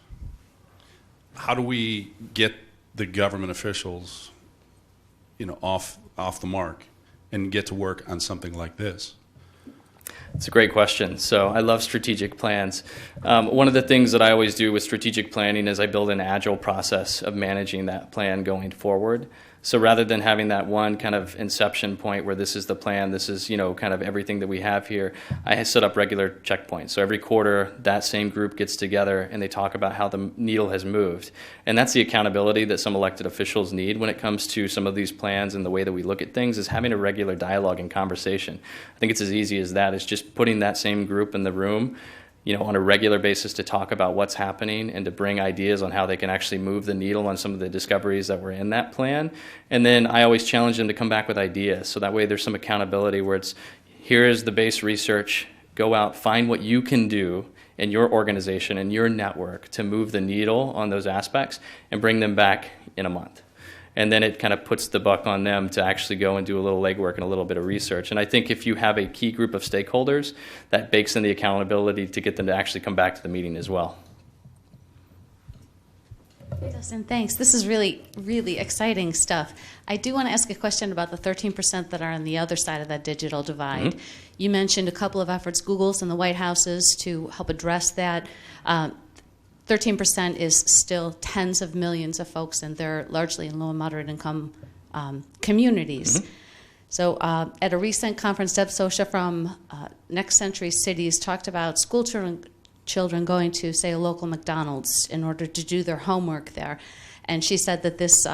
How do we get the government officials, off the mark and get to work on something like this? It's a great question. So I love strategic plans. One of the things that I always do with strategic planning is I build an agile process of managing that plan going forward. So rather than having that one kind of inception point where this is the plan, this is, kind of everything that we have here, I set up regular checkpoints. So every quarter, that same group gets together and they talk about how the needle has moved. And that's the accountability that some elected officials need when it comes to some of these plans and the way that we look at things, is having a regular dialogue and conversation. I think it's as easy as that. It's just putting that same group in the room, on a regular basis to talk about what's happening and to bring ideas on how they can actually move the needle on some of the discoveries that were in that plan. And then I always challenge them to come back with ideas. So that way there's some accountability where it's, here is the base research, go out, find what you can do in your organization and your network to move the needle on those aspects and bring them back in a month. And then it kind of puts the buck on them to actually go and do a little legwork and a little bit of research. And I think if you have a key group of stakeholders, that bakes in the accountability to get them to actually come back to the meeting as well. Dustin, thanks. This is really, really exciting stuff. I do want to ask a question about the 13% that are on the other side of that digital divide. Mm-hmm. You mentioned a couple of efforts, Google's and the White House's, to help address that. 13% is still tens of millions of folks, and they're largely in low and moderate income communities. Mm-hmm. So at a recent conference, Deb Sosha from Next Century Cities talked about school children going to, say, a local McDonald's in order to do their homework there. And she said that this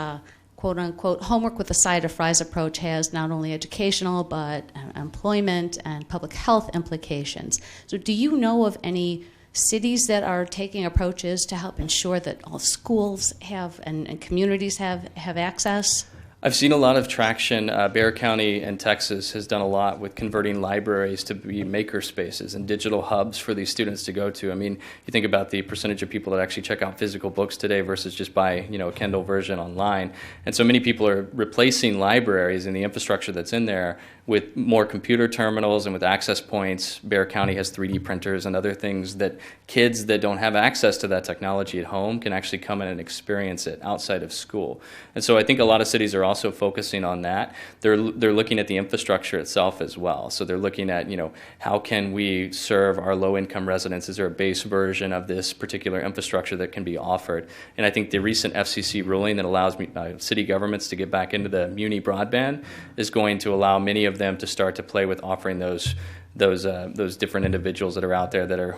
quote-unquote homework with a side of fries approach has not only educational but employment and public health implications. So do you know of any cities that are taking approaches to help ensure that all schools have and communities have access? I've seen a lot of traction. Bexar County in Texas has done a lot with converting libraries to be maker spaces and digital hubs for these students to go to. I mean, you think about the percentage of people that actually check out physical books today versus just buy, a Kindle version online. And so many people are replacing libraries and the infrastructure that's in there with more computer terminals and with access points. Bexar County has 3D printers and other things that kids that don't have access to that technology at home can actually come in and experience it outside of school. And so I think a lot of cities are also focusing on that. They're looking at the infrastructure itself as well. So they're looking at, how can we serve our low-income residents? Is there a base version of this particular infrastructure that can be offered? And I think the recent FCC ruling that allows city governments to get back into the muni broadband is going to allow many of them to start to play with offering those different individuals that are out there that are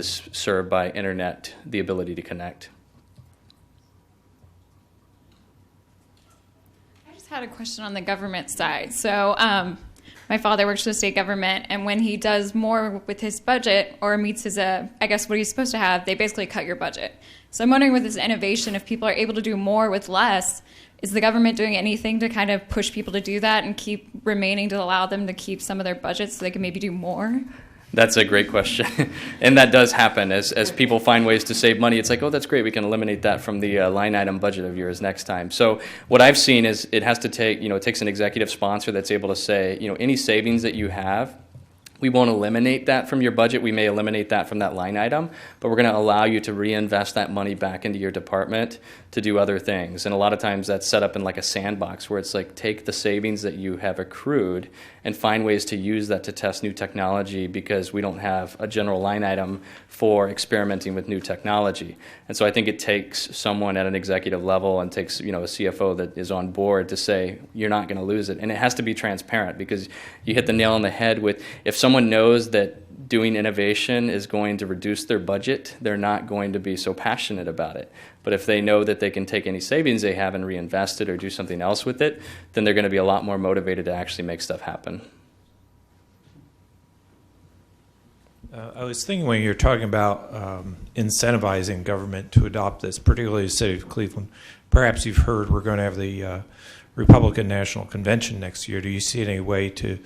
served by internet the ability to connect. I just had a question on the government side. So My father works for the state government, and when he does more with his budget or meets his, I guess, what he's supposed to have, they basically cut your budget. So I'm wondering with this innovation, if people are able to do more with less, is the government doing anything to kind of push people to do that and keep remaining to allow them to keep some of their budgets so they can maybe do more? That's a great question. And that does happen as people find ways to save money. It's like, oh, that's great. We can eliminate that from the line item budget of yours next time. So what I've seen is it has to take, it takes an executive sponsor that's able to say, any savings that you have, we won't eliminate that from your budget. We may eliminate that from that line item, but we're going to allow you to reinvest that money back into your department to do other things. And a lot of times that's set up in like a sandbox where it's like take the savings that you have accrued and find ways to use that to test new technology because we don't have a general line item for experimenting with new technology. And so I think it takes someone at an executive level and takes, a CFO that is on board to say, you're not going to lose it. And it has to be transparent because you hit the nail on the head with if someone knows that doing innovation is going to reduce their budget, they're not going to be so passionate about it. But if they know that they can take any savings they have and reinvest it or do something else with it, then they're going to be a lot more motivated to actually make stuff happen. I was thinking when you're talking about incentivizing government to adopt this, particularly the city of Cleveland, perhaps you've heard we're going to have the Republican National Convention next year. Do you see any way to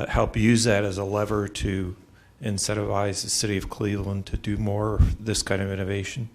help use that as a lever to incentivize the city of Cleveland to do more of this kind of innovation?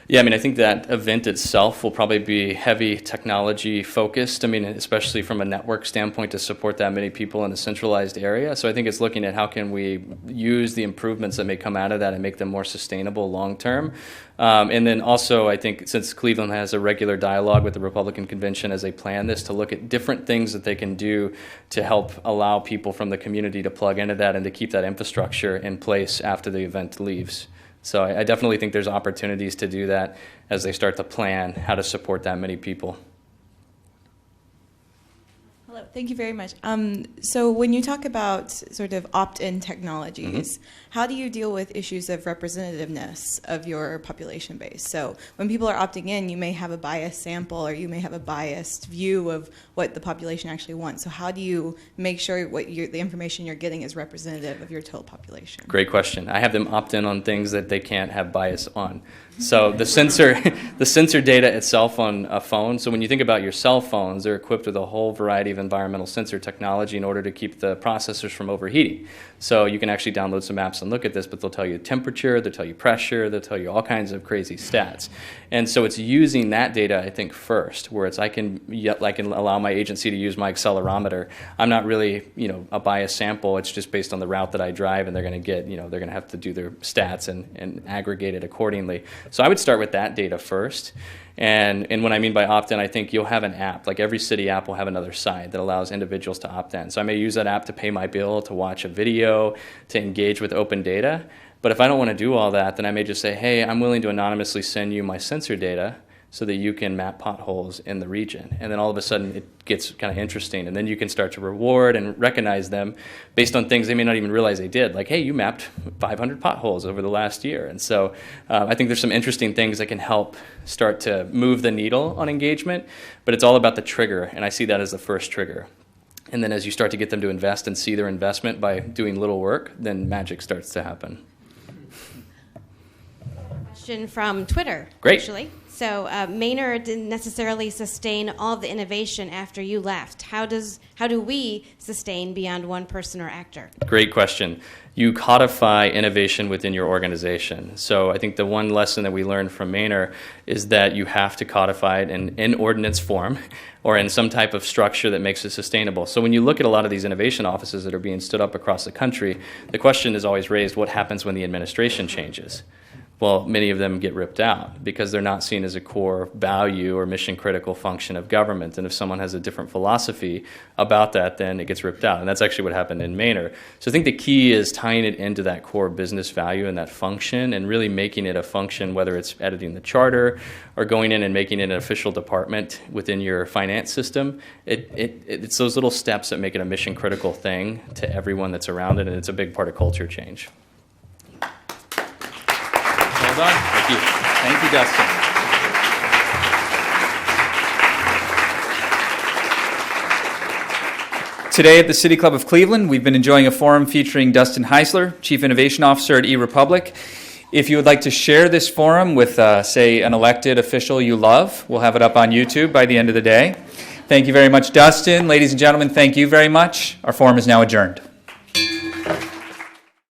Yeah, I think that event itself will probably be heavy technology focused. Especially from a network standpoint to support that many people in a centralized area. So I think it's looking at how can we use the improvements that may come out of that and make them more sustainable long term. And then also I think since Cleveland has a regular dialogue with the Republican Convention as they plan this to look at different things that they can do to help allow people from the community to plug into that and to keep that infrastructure in place after the event leaves. So I definitely think there's opportunities to do that as they start to plan how to support that many people. Hello, thank you very much. So when you talk about sort of opt-in technologies, how do you deal with issues of representativeness of your population base? So when people are opting in, you may have a biased sample or you may have a biased view of what the population actually wants. So how do you make sure the information you're getting is representative of your total population? Great question. I have them opt in on things that they can't have bias on. So the sensor data itself on a phone, so when you think about your cell phones, they're equipped with a whole variety of environmental sensor technology in order to keep the processors from overheating. So you can actually download some apps and look at this, but they'll tell you temperature, they'll tell you pressure, they'll tell you all kinds of crazy stats. And so it's using that data, I think, first, where I can allow my agency to use my accelerometer. I'm not really, a biased sample. It's just based on the route that I drive, and they're going to get, they're going to have to do their stats and aggregate it accordingly. So I would start with that data first. And what I mean by opt-in, I think you'll have an app. Like every city app will have another side that allows individuals to opt in. So I may use that app to pay my bill, to watch a video, to engage with open data. But if I don't want to do all that, then I may just say, hey, I'm willing to anonymously send you my sensor data so that you can map potholes in the region. And then all of a sudden it gets kind of interesting. And then you can start to reward and recognize them based on things they may not even realize they did. Like, hey, you mapped 500 potholes over the last year. And so I think there's some interesting things that can help start to move the needle on engagement. But it's all about the trigger. And I see that as the first trigger. And then as you start to get them to invest and see their investment by doing little work, then magic starts to happen. Question from Twitter, Great. Actually. So Maynard didn't necessarily sustain all of the innovation after you left. How do we sustain beyond one person or actor? Great question. You codify innovation within your organization. So I think the one lesson that we learned from Maynard is that you have to codify it in ordinance form or in some type of structure that makes it sustainable. So when you look at a lot of these innovation offices that are being stood up across the country, the question is always raised, what happens when the administration changes? Well, many of them get ripped out because they're not seen as a core value or mission-critical function of government. And if someone has a different philosophy about that, then it gets ripped out. And that's actually what happened in Maynard. So I think the key is tying it into that core business value and that function and really making it a function, whether it's editing the charter or going in and making it an official department within your finance system. It's those little steps that make it a mission-critical thing to everyone that's around it, and it's a big part of culture change. Well done. Thank you. Thank you, Dustin. Today at the City Club of Cleveland, we've been enjoying a forum featuring Dustin Haisler, Chief Innovation Officer at e.Republic. If you would like to share this forum with, say, an elected official you love, we'll have it up on YouTube by the end of the day. Thank you very much, Dustin. Ladies and gentlemen, thank you very much. Our forum is now adjourned.